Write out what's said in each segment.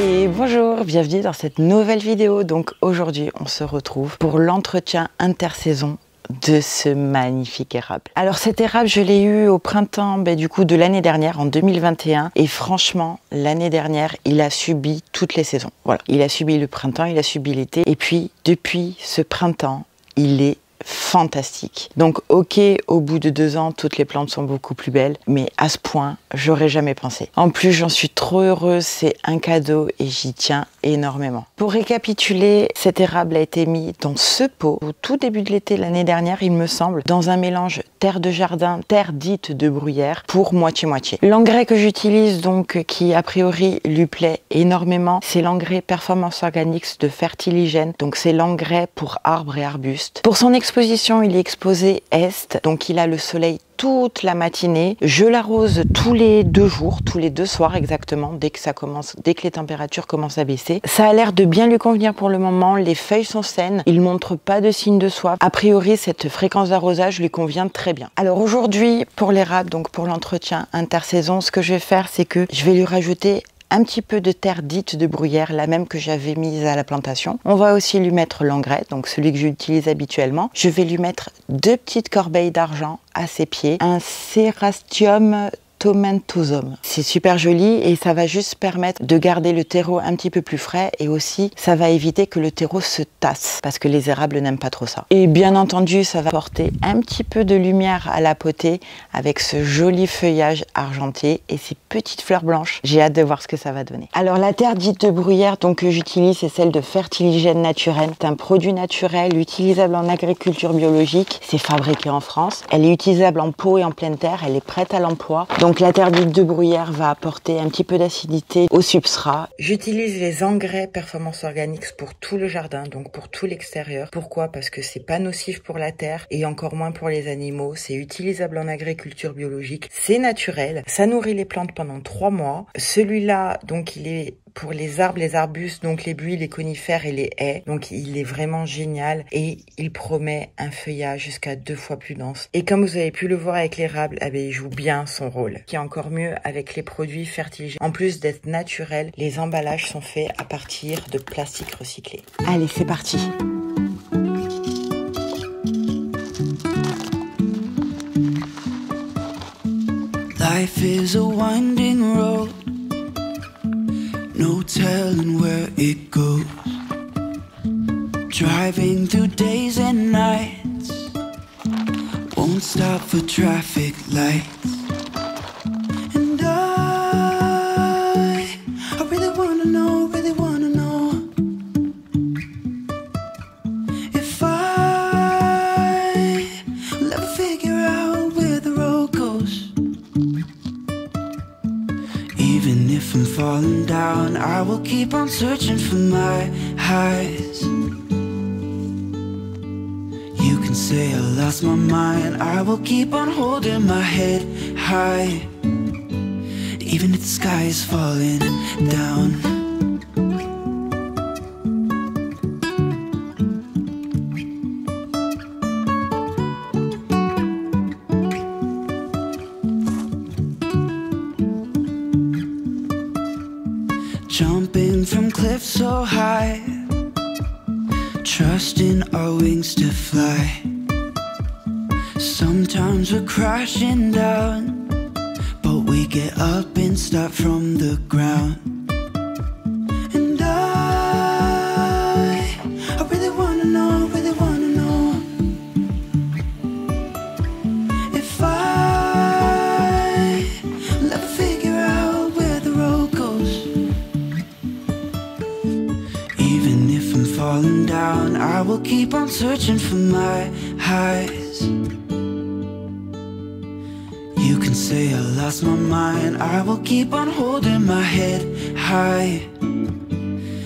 Et bonjour, bienvenue dans cette nouvelle vidéo. Donc aujourd'hui, on se retrouve pour l'entretien intersaison de ce magnifique érable. Alors cet érable, je l'ai eu au printemps du coup de l'année dernière, en 2021. Et franchement, l'année dernière, il a subi toutes les saisons. Voilà, il a subi le printemps, il a subi l'été. Et puis, depuis ce printemps, il est fantastique. Donc ok, au bout de 2 ans, toutes les plantes sont beaucoup plus belles, mais à ce point, j'aurais jamais pensé. En plus, j'en suis trop heureuse, c'est un cadeau et j'y tiens énormément. Pour récapituler, cet érable a été mis dans ce pot au tout début de l'été l'année dernière, il me semble, dans un mélange terre de jardin, terre dite de bruyère, pour moitié-moitié. L'engrais que j'utilise donc, qui a priori lui plaît énormément, c'est l'engrais Performance Organics de Fertiligène. Donc c'est l'engrais pour arbres et arbustes. Pour son exposition, il est exposé est, donc il a le soleil toute la matinée. Je l'arrose tous les 2 jours, tous les 2 soirs exactement, dès que les températures commencent à baisser. Ça a l'air de bien lui convenir pour le moment, les feuilles sont saines, il montre pas de signe de soif. A priori, cette fréquence d'arrosage lui convient très bien. Alors aujourd'hui, pour l'érable, donc pour l'entretien intersaison, ce que je vais faire, c'est que je vais lui rajouter un petit peu de terre dite de bruyère, la même que j'avais mise à la plantation. On va aussi lui mettre l'engrais, donc celui que j'utilise habituellement. Je vais lui mettre 2 petites corbeilles d'argent à ses pieds, un Cerastium tomentosum. C'est super joli et ça va juste permettre de garder le terreau un petit peu plus frais et aussi ça va éviter que le terreau se tasse parce que les érables n'aiment pas trop ça. Et bien entendu, ça va apporter un petit peu de lumière à la potée avec ce joli feuillage argenté et ces petites fleurs blanches. J'ai hâte de voir ce que ça va donner. Alors la terre dite de bruyère donc, que j'utilise, c'est celle de Fertiligène naturel. C'est un produit naturel utilisable en agriculture biologique. C'est fabriqué en France. Elle est utilisable en pot et en pleine terre. Elle est prête à l'emploi. Donc la terre dite de bruyère va apporter un petit peu d'acidité au substrat. J'utilise les engrais Performance Organics pour tout le jardin, donc pour tout l'extérieur. Pourquoi? Parce que c'est pas nocif pour la terre et encore moins pour les animaux. C'est utilisable en agriculture biologique. C'est naturel. Ça nourrit les plantes pendant 3 mois. Celui-là, donc il est pour les arbres, les arbustes, donc les buis, les conifères et les haies. Donc il est vraiment génial et il promet un feuillage jusqu'à 2 fois plus dense. Et comme vous avez pu le voir avec l'érable, il joue bien son rôle. Qui est encore mieux avec les produits fertiligènes. En plus d'être naturels, les emballages sont faits à partir de plastique recyclé. Allez, c'est parti! Life is a winding road, no telling where it goes. Driving through days and nights, won't stop for traffic lights. And I really wanna know if I will ever figure out where the road goes. Even if I'm falling down, I will keep on searching for my highs. You can say I lost my mind, I will keep on holding my head high. Even if the sky is falling down. Jumping from cliffs so high, trusting our wings to fly. Sometimes we're crashing down, but we get up and start from the ground. And I really wanna know if I will ever figure out where the road goes. Even if I'm falling down, I will keep on searching for my highs. You can say I lost my mind, I will keep on holding my head high.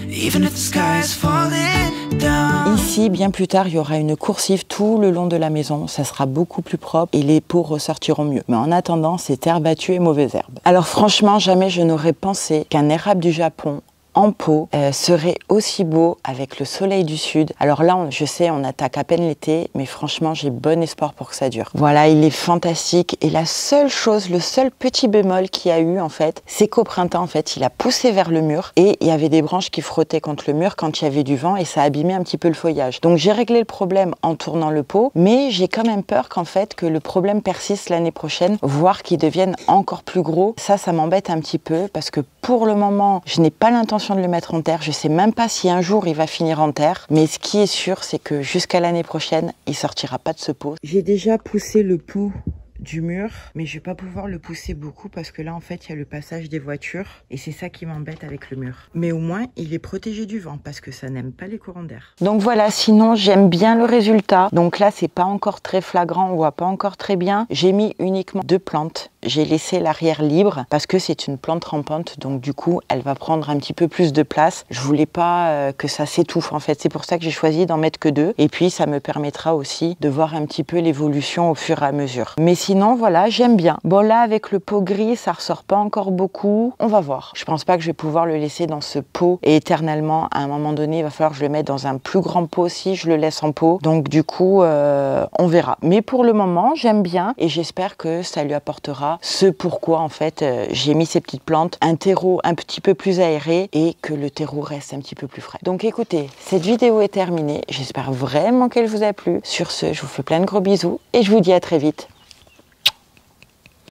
Even if the sky is falling down. Ici, bien plus tard, il y aura une coursive tout le long de la maison. Ça sera beaucoup plus propre et les pots ressortiront mieux. Mais en attendant, c'est terre battue et mauvaise herbe. Alors franchement, jamais je n'aurais pensé qu'un érable du Japon en pot serait aussi beau avec le soleil du sud. Alors là, je sais, on attaque à peine l'été, mais franchement, j'ai bon espoir pour que ça dure. Voilà, il est fantastique. Et la seule chose, le seul petit bémol qu'il y a eu, en fait, c'est qu'au printemps, en fait, il a poussé vers le mur et il y avait des branches qui frottaient contre le mur quand il y avait du vent et ça abîmait un petit peu le feuillage. Donc, j'ai réglé le problème en tournant le pot, mais j'ai quand même peur qu'en fait, que le problème persiste l'année prochaine, voire qu'il devienne encore plus gros. Ça m'embête un petit peu parce que pour le moment, je n'ai pas l'intention de le mettre en terre. Je sais même pas si un jour il va finir en terre. Mais ce qui est sûr, c'est que jusqu'à l'année prochaine, il sortira pas de ce pot. J'ai déjà poussé le pot du mur, mais je vais pas pouvoir le pousser beaucoup parce que là en fait il y a le passage des voitures et c'est ça qui m'embête avec le mur. Mais au moins il est protégé du vent parce que ça n'aime pas les courants d'air. Donc voilà, sinon j'aime bien le résultat. Donc là c'est pas encore très flagrant, on voit pas encore très bien. J'ai mis uniquement 2 plantes. J'ai laissé l'arrière libre parce que c'est une plante rampante, donc du coup elle va prendre un petit peu plus de place. Je voulais pas que ça s'étouffe en fait, c'est pour ça que j'ai choisi d'en mettre que 2 et puis ça me permettra aussi de voir un petit peu l'évolution au fur et à mesure. Mais sinon voilà, j'aime bien. Bon là avec le pot gris ça ressort pas encore beaucoup, on va voir. Je pense pas que je vais pouvoir le laisser dans ce pot et éternellement. À un moment donné il va falloir que je le mette dans un plus grand pot si je le laisse en pot, donc du coup on verra. Mais pour le moment j'aime bien et j'espère que ça lui apportera ce pourquoi en fait j'ai mis ces petites plantes, un terreau un petit peu plus aéré et que le terreau reste un petit peu plus frais. Donc écoutez, cette vidéo est terminée, j'espère vraiment qu'elle vous a plu. Sur ce, je vous fais plein de gros bisous et je vous dis à très vite.